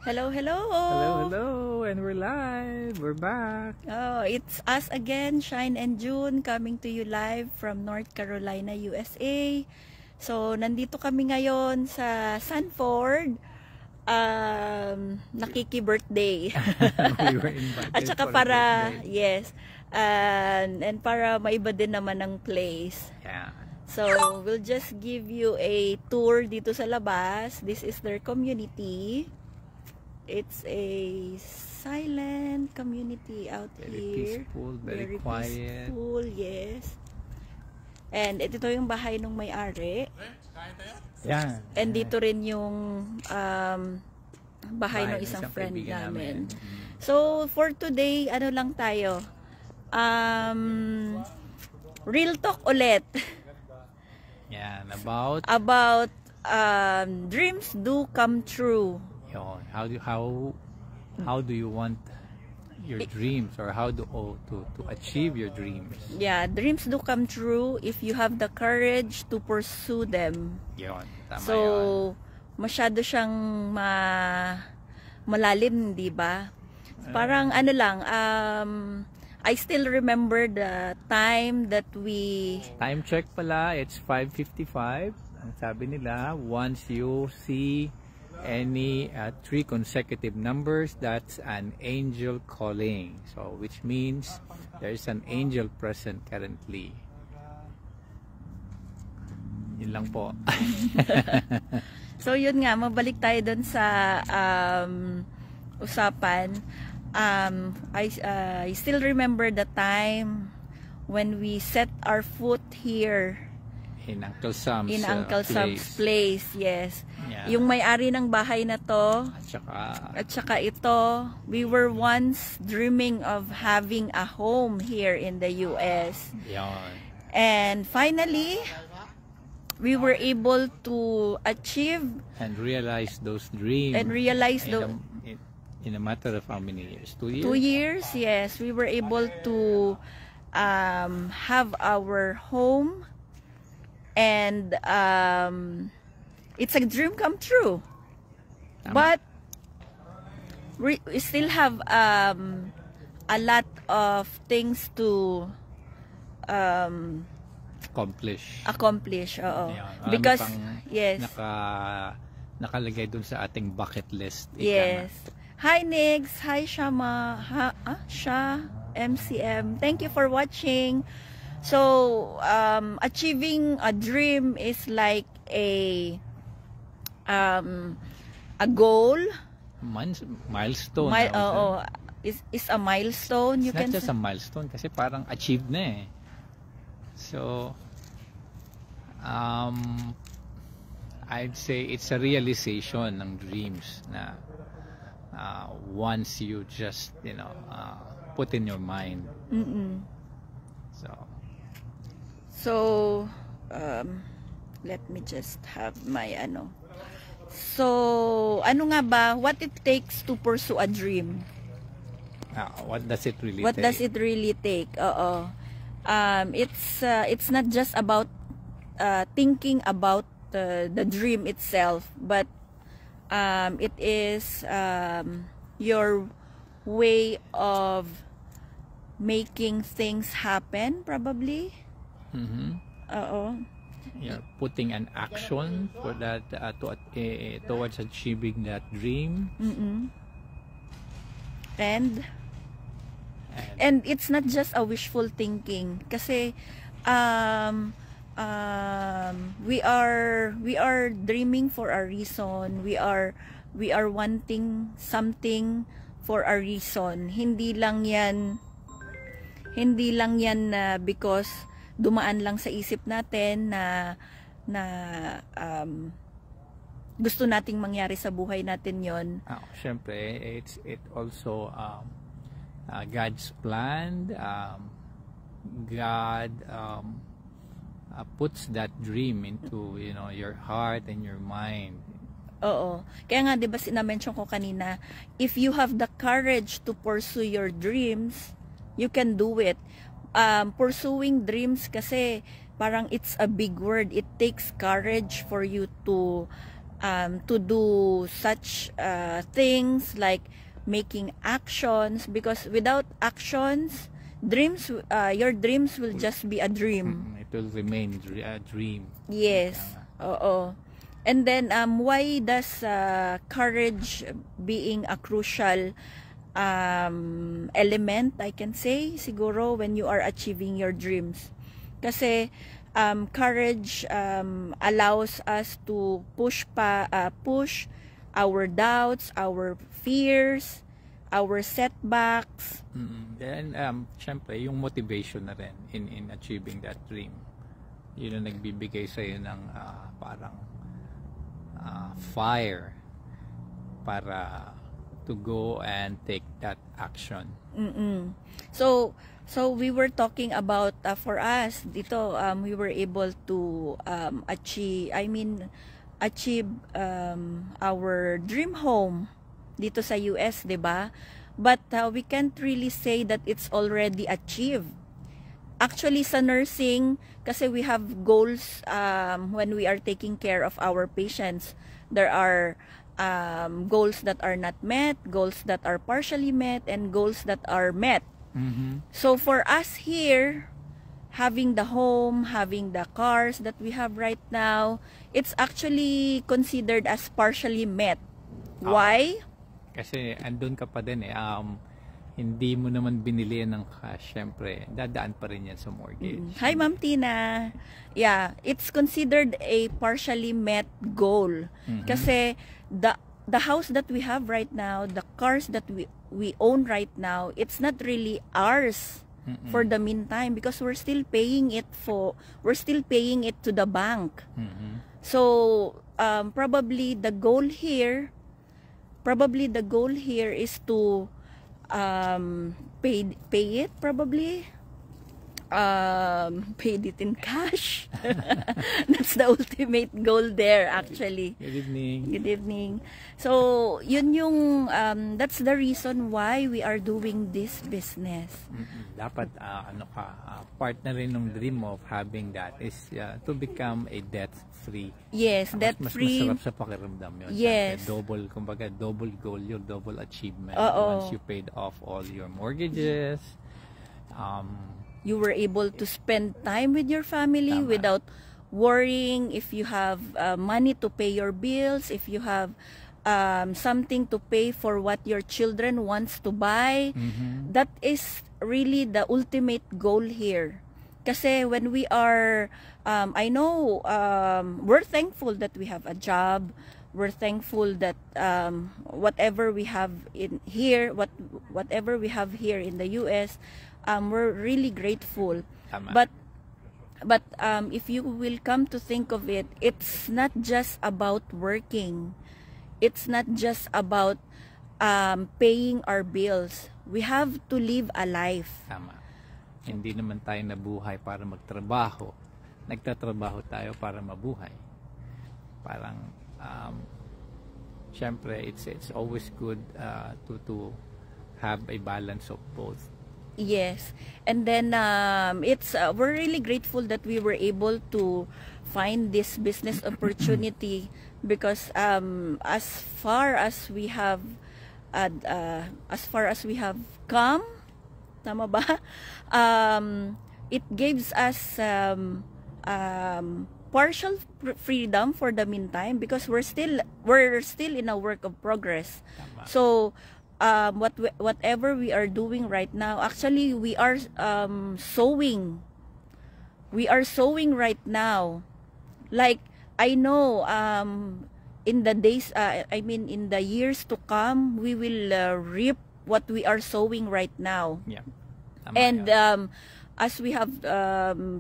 Hello, hello. Hello, hello, and we're live. We're back. Oh, it's us again, Shine and June, coming to you live from North Carolina, USA. So, nandito kami ngayon sa Sanford. Nakiki-birthday. We were invited At saka for a para, birthday. yes, and para maiba din naman ang place. Yeah. So, we'll just give you a tour dito sa labas. This is their community. It's a silent community out here. Peaceful, very quiet. Peaceful, yes. And ito yung bahay ng may-ari. Yeah. And dito rin yung bahay ng ng isang isang friend kaibigan namin. namin. So, for today, ano lang tayo? Real talk ulit. Yeah, about About dreams do come true. yun, how do you want your dreams, or how to achieve your dreams? Yeah, dreams do come true if you have the courage to pursue them. Yun, tama So, yun. masyado siyang malalim, di ba? Parang ano lang, I still remember the time that we... Time check pala, it's 5:55. Ang sabi nila, once you see any 3 consecutive numbers, that's an angel calling. So, which means there's an angel present currently. Yun lang po. So, yun nga, mabalik tayo dun sa usapan. I still remember the time when we set our foot here In Uncle Sam's in Uncle Sam's place, yes. Yeah. Yung may-ari ng bahay na to, At at saka ito, we were once dreaming of having a home here in the US. yun. And finally, we were able to achieve And realize those dreams. and realize in a matter of how many years? 2 years? 2 years, yes, we were able to have our home, and it's a dream come true. Tama. But we still have a lot of things to accomplish. Oo. Yeah, marami Because pang yes. nakalagay dun sa ating bucket list. Yes. Hi Nix, hi Shama, Sha, MCM. Thank you for watching. So, achieving a dream is like a goal. Milestone. Is a milestone. You It's can not just a milestone kasi parang achieved na eh. So, I'd say it's a realization ng dreams na once you just, put in your mind. So, let me just have my So, ano nga ba, what it takes to pursue a dream? What does it really What take? does it really take? Oo. It's not just about thinking about the dream itself, but it is your way of making things happen, probably. Oo. You're putting an action for that towards achieving that dream. And it's not just a wishful thinking, kasi we are dreaming for a reason. We are wanting something for a reason. Hindi lang yan because dumaan lang sa isip natin na gusto nating mangyari sa buhay natin yon. Syempre, it also God's plan. God puts that dream into your heart and your mind. Oo. Kaya nga 'di ba na-mention ko kanina, if you have the courage to pursue your dreams, you can do it. Pursuing dreams kasi parang it's a big word. It takes courage for you to to do such things like making actions, because without actions, dreams, your dreams will just be a dream. It will remain a dream. Yes. Oo. And then why does courage being a crucial element, I can say, siguro, when you are achieving your dreams? Kasi courage allows us to push our doubts, our fears, our setbacks. Then syempre yung motivation na rin in achieving that dream, yun ang nagbibigay sa iyo ng parang fire para to go and take that action. So we were talking about for us dito, we were able to achieve our dream home dito sa US, 'di ba? But we can't really say that it's already achieved. Actually, sa nursing, kasi we have goals when we are taking care of our patients. There are goals that are not met, goals that are partially met, and goals that are met. So for us here, having the home, having the cars that we have right now, it's actually considered as partially met. Why? Kasi andun ka pa din hindi mo naman binili ng cash, syempre dadaan pa rin yan sa mortgage. Hi Ma'am Tina. Yeah, it's considered a partially met goal. Kasi the house that we have right now, the cars that we own right now, it's not really ours for the meantime, because we're still paying it to the bank. So probably the goal here is to pay it, probably paid it in cash. That's the ultimate goal there, actually. Good evening. Good evening. So yun yung that's the reason why we are doing this business. Dapat part na rin ng dream of having that is to become a debt free. Yes, debt free. Mas masarap sa pakiramdam yun. Yes. Kumbaga double goal, your double achievement. Oo. Once you paid off all your mortgages, you were able to spend time with your family. Tama. Without worrying if you have money to pay your bills, if you have something to pay for what your children wants to buy. That is really the ultimate goal here. Kasi when we are I know we're thankful that we have a job. We're thankful that whatever we have whatever we have here in the US, we're really grateful. Tama. But if you will come to think of it, it's not just about working. It's not just about paying our bills. We have to live a life. Tama. Hindi naman tayo nabuhay para magtrabaho. Nagtatrabaho tayo para mabuhay. Parang syempre it's always good to have a balance of both. Yes. And then it's we're really grateful that we were able to find this business opportunity, because as far as we have come, tama ba? It gives us partial freedom for the meantime, because we're still in a work of progress. Tama. So whatever we are doing right now, actually we are sowing. We are sowing right now. Like, I know in the days in the years to come, we will reap what we are sowing right now. Yeah. Tama. And as we have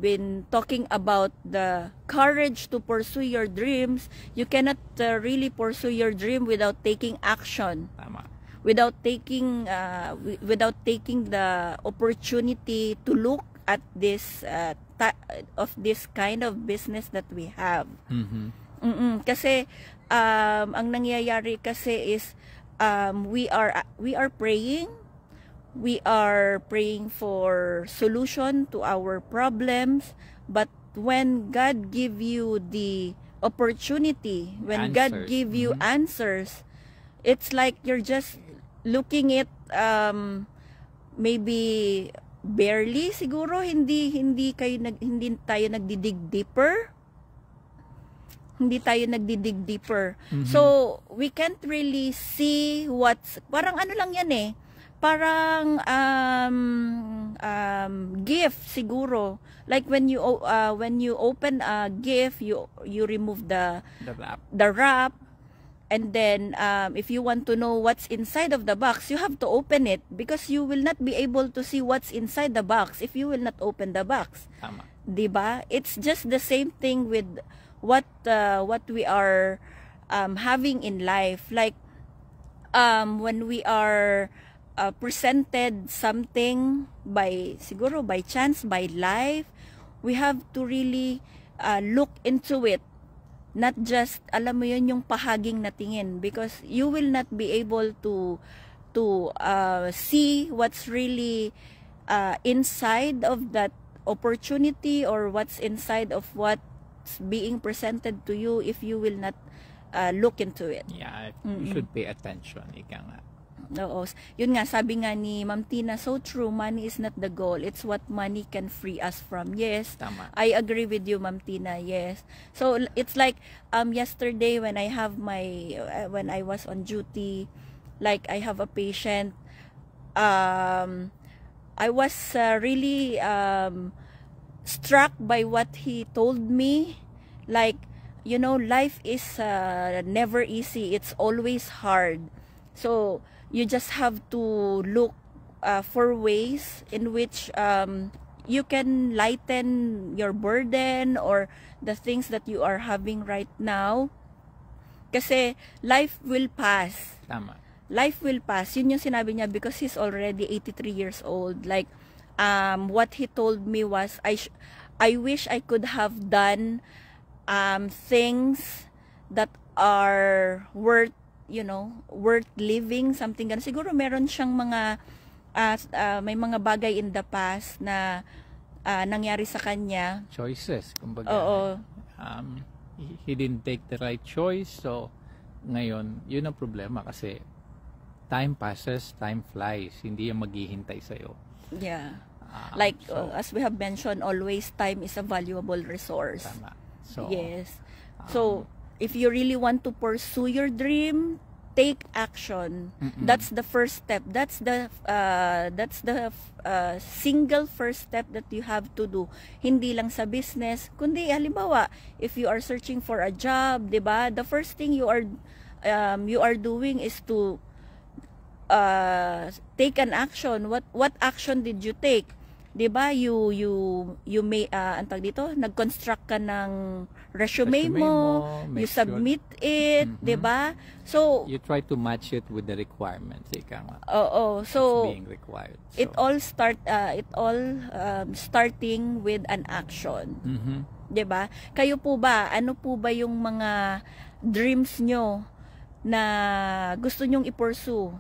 been talking about the courage to pursue your dreams, you cannot really pursue your dream without taking action. Tama. Without taking the opportunity to look at this this kind of business that we have. Kasi ang nangyayari kasi is we are praying. We are praying for solution to our problems, but when God give you the opportunity, when God Answers. give you answers, it's like you're just looking at maybe barely siguro, hindi tayo nagdidig deeper. Hindi tayo nagdidig deeper. So, we can't really see what's, parang ano lang yan eh, parang gift siguro. Like when you open a gift, you remove the wrap, and then if you want to know what's inside of the box, you have to open it, because you will not be able to see what's inside the box if you will not open the box. Tama. Diba? It's just the same thing with what we are having in life. Like when we are presented something siguro by chance, by life, we have to really look into it. Not just, alam mo yun, yung pahaging na tingin, because you will not be able to see what's really inside of that opportunity, or what's inside of what's being presented to you if you will not look into it. Yeah, you should pay attention. Ika nga. Oo. Yun nga, sabi nga ni Ma'am Tina, so true, money is not the goal. It's what money can free us from. Yes, Tama. I agree with you, Ma'am Tina. Yes. So, it's like, yesterday when I have when I was on duty, like I have a patient, I was really struck by what he told me. Like, you know, life is never easy. It's always hard. So, you just have to look for ways in which you can lighten your burden or the things that you are having right now. Kasi life will pass. Tama. Life will pass. Yun yung sinabi niya, because he's already 83 years old. Like, what he told me was, I wish I could have done things that are worth, you know, worth living, something ganun. Siguro meron siyang mga may mga bagay in the past na nangyari sa kanya. Choices, kumbaga. Oo. He didn't take the right choice, so ngayon, yun ang problema, kasi time passes, time flies. Hindi yung maghihintay sa'yo. Yeah. Like, as we have mentioned, always time is a valuable resource. Tama. So, yes. So, if you really want to pursue your dream, take action. That's the first step. That's the single first step that you have to do. Hindi lang sa business, kundi halimbawa, if you are searching for a job, 'di ba? The first thing you are doing is to take an action. What action did you take? 'Di ba? You may antag dito, nag-construct ka ng resume mo, you submit it, 'di ba? So you try to match it with the requirements, ika nga. Oo. So being required. So, it all starting with an action. 'Di ba? Kayo po ba, ano po ba yung mga dreams nyo na gusto nyong i-pursue?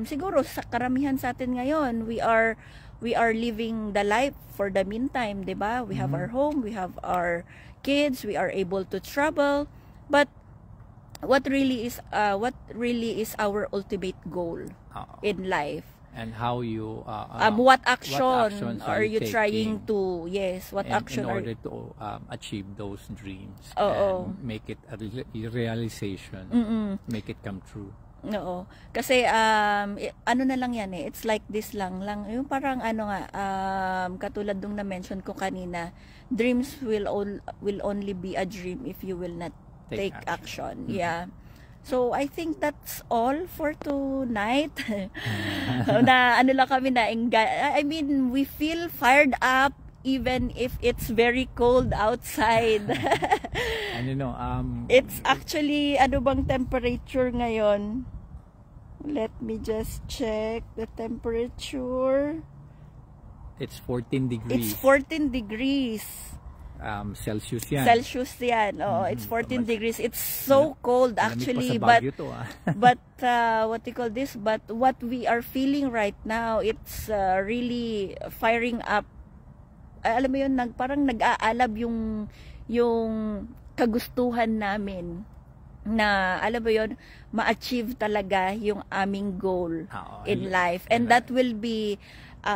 Siguro sa karamihan sa atin ngayon, we are living the life for the meantime, 'di ba? We have our home, we have our kids, we are able to travel, but what really is our ultimate goal in life? And how you what action actions are you taking trying to what action in are order to achieve those dreams Oo. and make it a realization, make it come true. Oo. Kasi ano na lang yan eh. It's like this lang. Yung parang ano nga katulad nung na-mention ko kanina, dreams will only be a dream if you will not take action. Yeah. So I think that's all for tonight. Na ano lang kami na I mean, we feel fired up even if it's very cold outside. And you know, it's actually ano bang temperature ngayon? Let me just check the temperature. It's 14 degrees. It's 14 degrees. Celsius yan. Celsius yan. Oo, it's 14 degrees. It's so cold actually, but but what do you call this? But what we are feeling right now, it's really firing up. Alam mo yun, parang nag-aalab yung kagustuhan namin na, alam mo yun, ma-achieve talaga yung aming goal in life. And that will be,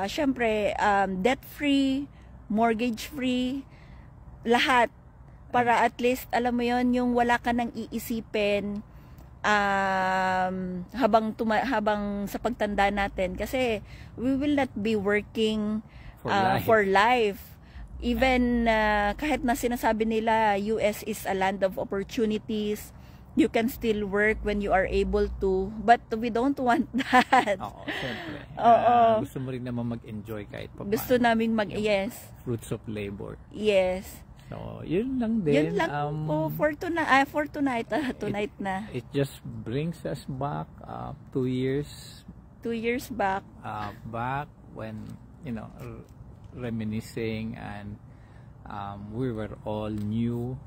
syempre, debt-free, mortgage-free, lahat. Para at least, alam mo yun, yung wala ka nang iisipin habang sa pagtanda natin. Kasi, we will not be working for life. Even kahit na sinasabi nila, US is a land of opportunities, you can still work when you are able to, but we don't want that. Oo, syempre. Gusto mo rin naman mag-enjoy kahit pa paano. Gusto naming yes. Fruits of labor. Yes. So, yun lang din. Yun lang po for tonight. Tonight na. It just brings us back 2 years. 2 years back. Back when, you know, reminiscing, and we were all new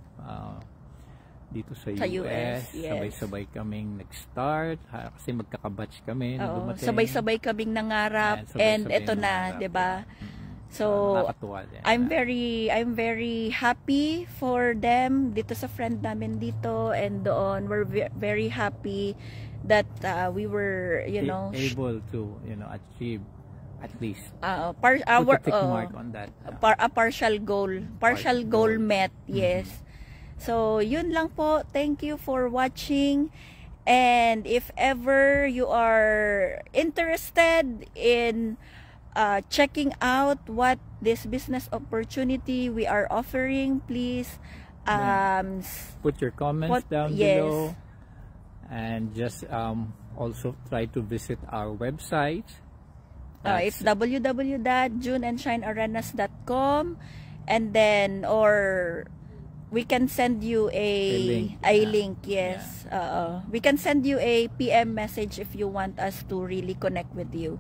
dito sa US. Yes. Sabay-sabay kaming nag-start kasi magkakabatch kami na dumating. Sabay-sabay kaming nangarap, and eto na, 'di ba? So, I'm very happy for them dito sa friend namin dito and doon. We're very happy that we were, you know, able to, you know, achieve at least put a tick mark on that. A partial goal met. Yes. So, yun lang po. Thank you for watching. And if ever you are interested in checking out what this business opportunity we are offering, please put your comments down below. And just also try to visit our website. It's www.juneandshinearenas.com, and then, or we can send you a link. Yes. We can send you a PM message if you want us to really connect with you.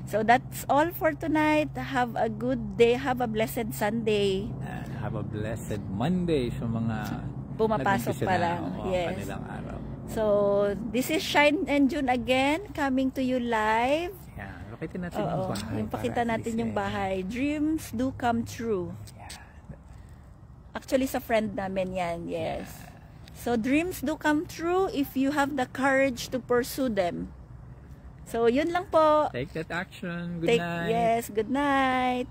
So that's all for tonight. Have a good day. Have a blessed Sunday. And have a blessed Monday sa mga pumapasok pa lang. Yes. Kanilang araw. So this is Shine and June again, coming to you live. Pakita natin yung bahay. Pakita natin yung bahay. Dreams do come true. Actually, sa friend namin yan. Yes. So, dreams do come true if you have the courage to pursue them. So, yun lang po. Take that action. Good night. Yes, good night.